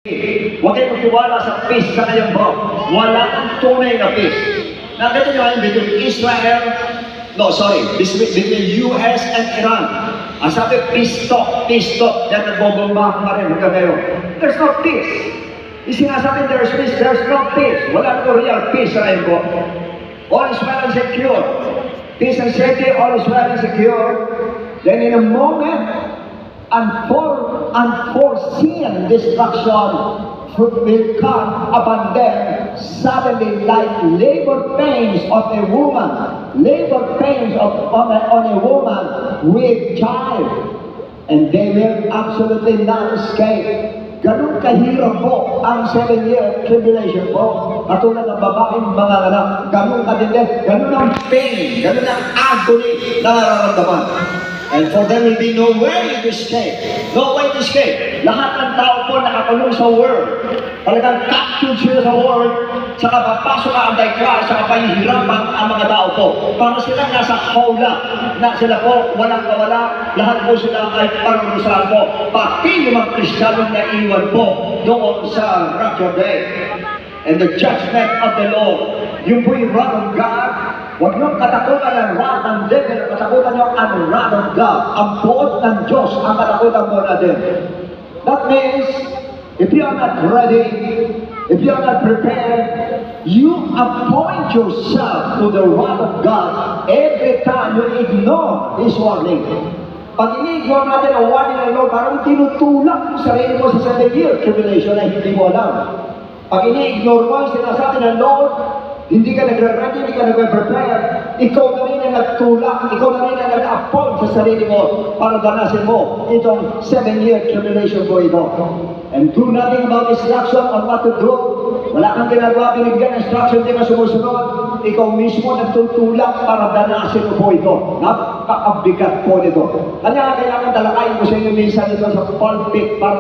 Huwag kayo magtiwala sa peace sa kanyang bro. Wala ang tunay na peace. Nakita nyo ngayon between Israel, between US and Iran. Ang sabi, peace talk. Yan nagbobomba pa rin hanggang ngayon. There's no peace. Yung sinasabi there's peace, there's no peace. Wala na real peace sa kanyang bro. All is well and secure. Peace and safety, all is well and secure. Then in a moment, unforeseen destruction will come upon them suddenly, like labor pains of a woman, on a woman with child, and they will absolutely not escape. Ganun kahirap po ang 7-year tribulation po. Katulad ng babaeng mga anak, ganun kadindi, ganun ang pain, ganun ang agony na nararamdaman. And for them will be no way to escape. No way to escape. Lahat ng tao po nakakulong sa world. Talagang captured sila sa world. Saka papasok ang Antichrist, saka pahihirapan ang mga tao po. Para sila nasa hawla. Na sila po, walang kawala. Lahat po sila ay parurusahan po. Pati yung mga Kristiyanong na iwan po doon sa rapture day. And the judgment of the Lord. Yung po yung wrath of God. Huwag niyong katakutan ng wrath ng devil, katakutan niyo ang wrath of God. Ang buot ng Diyos ang katakutan mo natin. That means, if you are not ready, if you are not prepared, you appoint yourself to the wrath of God every time you ignore His warning. Pag ini-ignore natin ang warning ng Lord, parang tinutulak yung sarili mo sa 7-year tribulation na hindi mo alam. Pag ini-ignore mo yung sinasabi ng Lord, hindi ka nagre-ready, hindi ka nagre-prepare, ikaw na rin ang nagtulak, ikaw na rin ang nag-appoint sa sarili mo para danasin mo itong 7-year tribulation ko ito. And do nothing about instruction on what to do. Wala kang ginagawa, binigyan ng instruction, hindi ka sumusunod. Ikaw mismo nagtutulak para danasin mo po ito. Napakabigat po nito. Kanya kailangan talakayin ko sa inyo minsan ito sa pulpit para